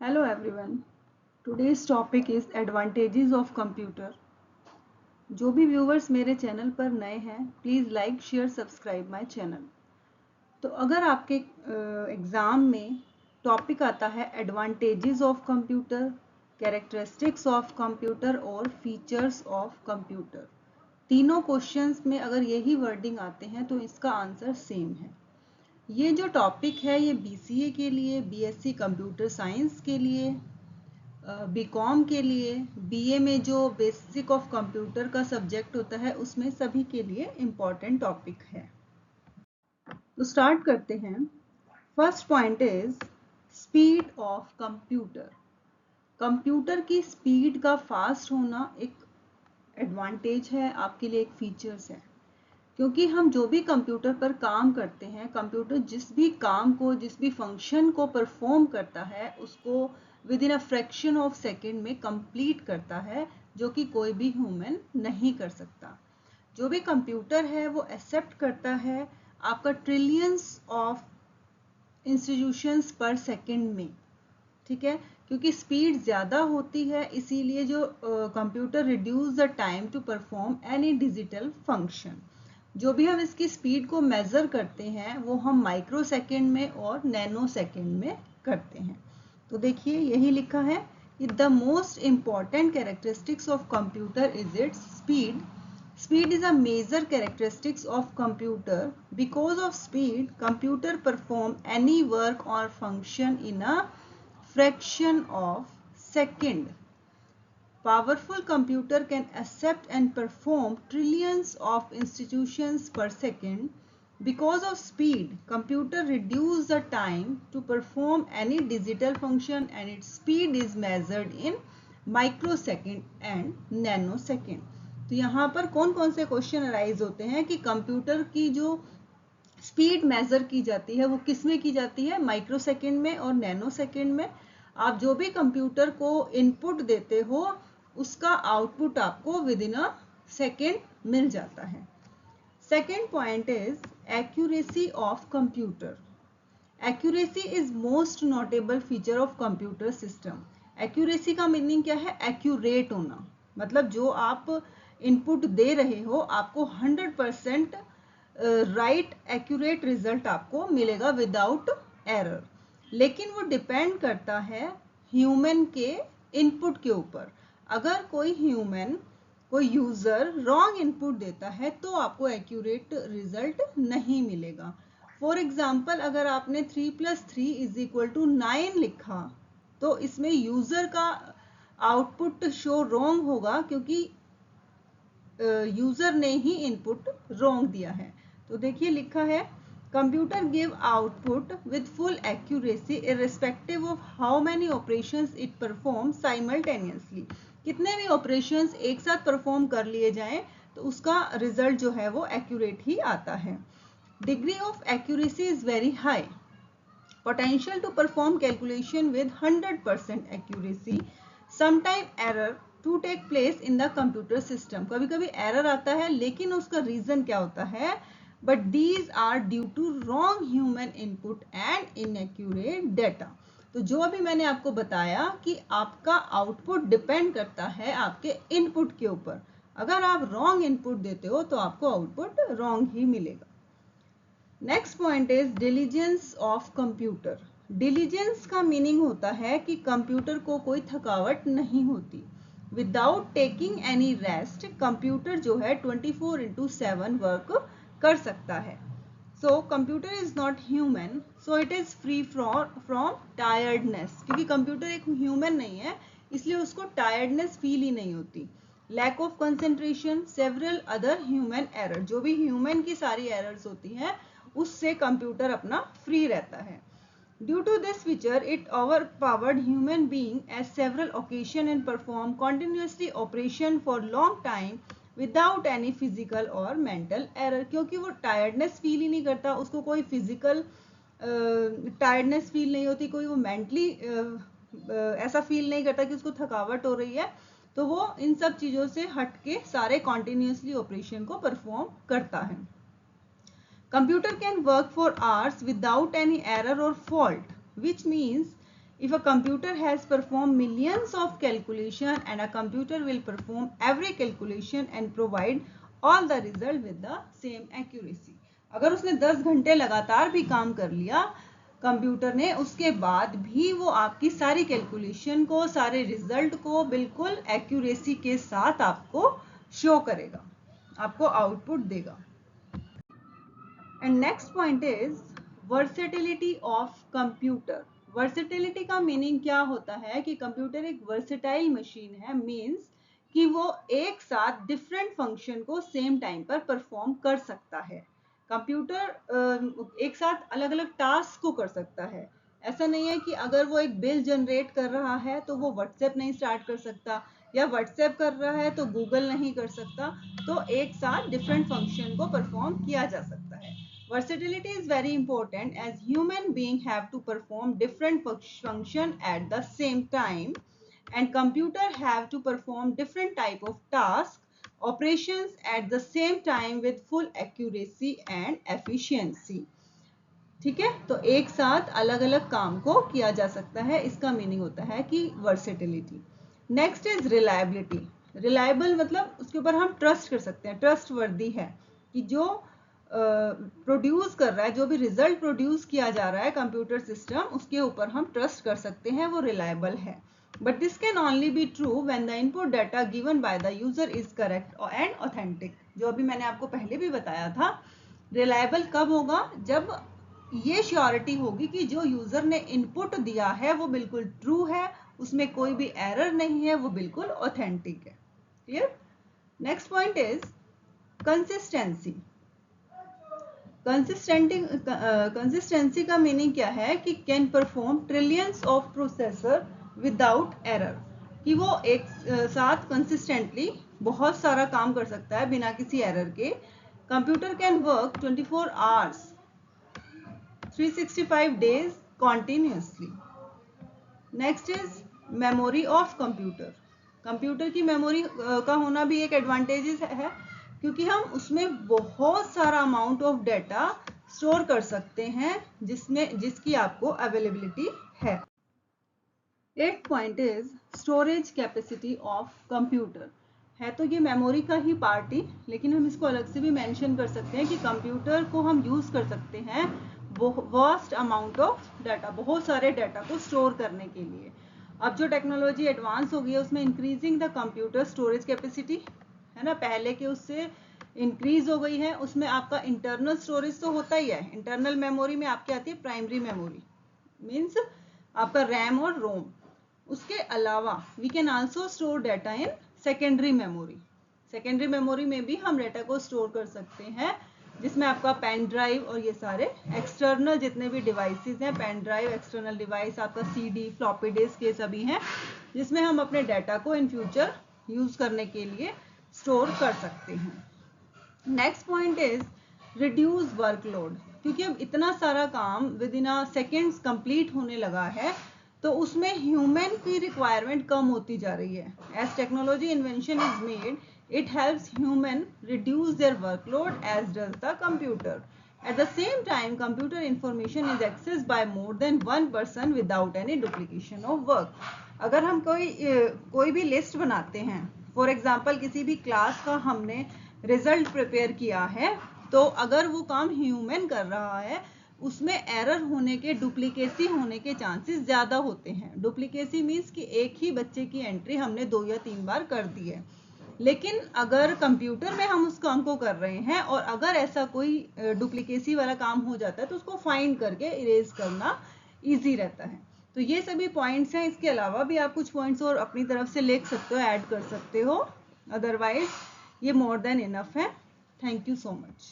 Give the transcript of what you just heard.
Hello everyone. Today's topic is advantages of computer. जो भी viewers मेरे चैनल पर नए हैं please like share subscribe my channel. तो अगर आपके एग्ज़ाम में टॉपिक आता है advantages of computer, characteristics of computer और फीचर्स ऑफ कंप्यूटर, तीनों क्वेश्चंस में अगर यही वर्डिंग आते हैं तो इसका आंसर सेम है। ये जो टॉपिक है ये बीसीए के लिए, बीएससी कंप्यूटर साइंस के लिए, बीकॉम के लिए, बीए में जो बेसिक ऑफ कंप्यूटर का सब्जेक्ट होता है उसमें सभी के लिए इम्पॉर्टेंट टॉपिक है। तो स्टार्ट करते हैं। First point is speed of computer. Computer की स्पीड का फास्ट होना एक एडवांटेज है, आपके लिए एक फीचर्स है, क्योंकि हम जो भी कंप्यूटर पर काम करते हैं, कंप्यूटर जिस भी काम को, जिस भी फंक्शन को परफॉर्म करता है उसको with in a fraction of second में कंप्लीट करता है, जो कि कोई भी ह्यूमन नहीं कर सकता। जो भी कंप्यूटर है वो एक्सेप्ट करता है आपका ट्रिलियंस ऑफ इंस्टीट्यूशंस पर सेकेंड में, ठीक है, क्योंकि स्पीड ज़्यादा होती है इसीलिए जो computer reduce the time to perform any digital function. जो भी हम इसकी स्पीड को मेज़र करते हैं वो हम माइक्रो सेकेंड में और नैनो सेकेंड में करते हैं। तो देखिए यही लिखा है कि the most important characteristics of computer is its speed. Speed is a major characteristics of computer. Because of speed, computer perform any work or function in a fraction of second. Powerful computer can accept and perform trillions of instructions per second. Because of speed, computer reduce the time to perform any digital function and its speed is measured in microsecond and nanosecond. तो यहाँ पर कौन कौन से question arise होते हैं कि computer की जो स्पीड मेजर की जाती है वो किस में की जाती है, माइक्रो सेकेंड में और नैनो सेकेंड में। आप जो भी कंप्यूटर को इनपुट देते हो उसका आउटपुट आपको विद इन अ सेकेंड मिल जाता है। Second point is accuracy of computer. Accuracy is most notable feature of computer system. Accuracy का मीनिंग क्या है? एक्यूरेट होना, मतलब जो आप इनपुट दे रहे हो आपको 100% राइट एक्यूरेट रिजल्ट आपको मिलेगा विदाउट एरर। लेकिन वो डिपेंड करता है ह्यूमन के इनपुट के ऊपर। अगर कोई ह्यूमन, कोई यूजर रॉन्ग इनपुट देता है तो आपको एक्यूरेट रिजल्ट नहीं मिलेगा। फॉर एग्जाम्पल, अगर आपने 3 + 3 = 9 लिखा तो इसमें यूजर का आउटपुट शो रॉन्ग होगा, क्योंकि यूजर ने ही इनपुट रॉन्ग दिया है। तो देखिए लिखा है computer give output with full accuracy irrespective of how many operations it perform simultaneously. कितने भी ऑपरेशंस एक साथ परफॉर्म कर लिए जाएं तो उसका रिजल्ट जो है वो एक्यूरेट ही आता है. Degree of accuracy is very high. Potential to perform calculation with 100% accuracy. Sometime error to take place in the computer system. कभी कभी एरर आता है लेकिन उसका रीजन क्या होता है? But these are due to wrong human input and inaccurate data. तो जो अभी मैंने आपको बताया कि आपका आउटपुट डिपेंड करता है आपके इनपुट के ऊपर। अगर आप रॉन्ग इनपुट देते हो तो आपको आउटपुट रॉन्ग ही मिलेगा। Next point is diligence of computer. Diligence का मीनिंग होता है कि कंप्यूटर को कोई थकावट नहीं होती। Without taking any rest computer जो है 24/7 वर्क कर सकता है. So computer is not human, so it is free from tiredness. क्योंकि कंप्यूटर एक ह्यूमन नहीं है इसलिए उसको टायर्डनेस फील ही नहीं होती. Lack of concentration, several other human error. जो भी ह्यूमन की सारी एरर्स होती हैं उससे कंप्यूटर अपना फ्री रहता है. Due to this feature it overpowered human being at several occasions and perform continuously operation for long time without any physical or mental error. क्योंकि वो टायर्डनेस फील ही नहीं करता, उसको कोई फिजिकल टायर्डनेस फील नहीं होती, कोई वो मेंटली ऐसा फील नहीं करता कि उसको थकावट हो रही है, तो वो इन सब चीज़ों से हट के सारे कॉन्टिन्यूसली ऑपरेशन को परफॉर्म करता है. Computer can work for hours without any error or fault, which means If a computer has performed millions of calculation and a computer will perform every calculation and provide all the result with the same accuracy. अगर उसने 10 घंटे लगातार भी काम कर लिया computer ने, उसके बाद भी वो आपकी सारी कैलकुलेशन को, सारे रिजल्ट को बिल्कुल एक्यूरेसी के साथ आपको शो करेगा, आपको आउटपुट देगा. And next point is versatility of computer. Versatility का मीनिंग क्या होता है कि कंप्यूटर एक वर्सेटाइल मशीन है, मींस कि वो एक साथ डिफरेंट फंक्शन को सेम टाइम पर परफॉर्म कर सकता है. कंप्यूटर एक साथ अलग अलग टास्क को कर सकता है. ऐसा नहीं है कि अगर वो एक बिल जनरेट कर रहा है तो वो व्हाट्सएप नहीं स्टार्ट कर सकता, या व्हाट्सएप कर रहा है तो गूगल नहीं कर सकता. तो एक साथ डिफरेंट फंक्शन को परफॉर्म किया जा सकता है. Versatility is very important as human beings have to perform different function at the same time, and computer have to perform different type of tasks, operations at the same time with full accuracy and efficiency. ठीक है, तो एक साथ अलग अलग काम को किया जा सकता है, इसका मीनिंग होता है कि versatility. Next is reliability. Reliable मतलब उसके ऊपर हम ट्रस्ट कर सकते हैं, ट्रस्ट वर्दी है, कि जो प्रोड्यूस कर रहा है, जो भी रिजल्ट प्रोड्यूस किया जा रहा है कंप्यूटर सिस्टम, उसके ऊपर हम ट्रस्ट कर सकते हैं, वो रिलायबल है. But this can only be true when the input data given by the user is correct and authentic. जो अभी मैंने आपको पहले भी बताया था, रिलायबल कब होगा, जब ये श्योरिटी होगी कि जो यूजर ने इनपुट दिया है वो बिल्कुल ट्रू है, उसमें कोई भी एरर नहीं है, वो बिल्कुल ऑथेंटिक है. Clear. Next point is consistency. Consistency का मीनिंग क्या है कि can perform trillions of processor without error. कि वो एक साथ कंसिस्टेंटली बहुत सारा काम कर सकता है बिना किसी एरर के. Computer can work 24 hours 365 days continuously. Next is memory of computer. Computer की मेमोरी का होना भी एक एडवांटेजेस है, क्योंकि हम उसमें बहुत सारा अमाउंट ऑफ डाटा स्टोर कर सकते हैं जिसकी आपको अवेलेबिलिटी है. 8th point is storage capacity of computer. है तो ये मेमोरी का ही पार्ट ही, लेकिन हम इसको अलग से भी मेंशन कर सकते हैं कि कंप्यूटर को हम यूज कर सकते हैं वास्ट अमाउंट ऑफ डाटा, बहुत सारे डाटा को स्टोर करने के लिए. अब जो टेक्नोलॉजी एडवांस हो गई है उसमें increasing the computer storage capacity है ना, पहले के उससे इंक्रीज हो गई है. उसमें आपका इंटरनल स्टोरेज तो होता ही है. इंटरनल मेमोरी में आपकी आती है प्राइमरी मेमोरी, मीन्स आपका रैम और रोम. उसके अलावा we can also store data in secondary memory. Secondary memory में भी हम डाटा को स्टोर कर सकते हैं, जिसमें आपका पेन ड्राइव और ये सारे एक्सटर्नल जितने भी डिवाइसेस हैं, पेन ड्राइव, एक्सटर्नल डिवाइस, आपका सीडी, फ्लॉपी डिस्क, ये सभी हैं जिसमें हम अपने डाटा को इन फ्यूचर यूज करने के लिए स्टोर कर सकते हैं. Next point is reduce workload. क्योंकि अब इतना सारा काम with in a seconds complete होने लगा है, तो उसमें ह्यूमन की रिक्वायरमेंट कम होती जा रही है. As technology invention is made, it helps human reduce their workload as does the computer. At the same time, computer information is accessed by more than one person without any duplication of work. अगर हम कोई भी list बनाते हैं, for example किसी भी class का हमने रिजल्ट प्रिपेयर किया है, तो अगर वो काम ह्यूमन कर रहा है उसमें एरर होने के, डुप्लीकेसी होने के चांसेस ज़्यादा होते हैं. डुप्लीकेसी मीन्स कि एक ही बच्चे की एंट्री हमने 2 या 3 बार कर दी है. लेकिन अगर कंप्यूटर में हम उस काम को कर रहे हैं और अगर ऐसा कोई डुप्लीकेसी वाला काम हो जाता है तो उसको फाइंड करके इरेज करना इजी रहता है. तो ये सभी पॉइंट्स हैं. इसके अलावा भी आप कुछ पॉइंट्स और अपनी तरफ से लिख सकते हो, ऐड कर सकते हो. अदरवाइज ये मोर देन इनफ है. Thank you so much.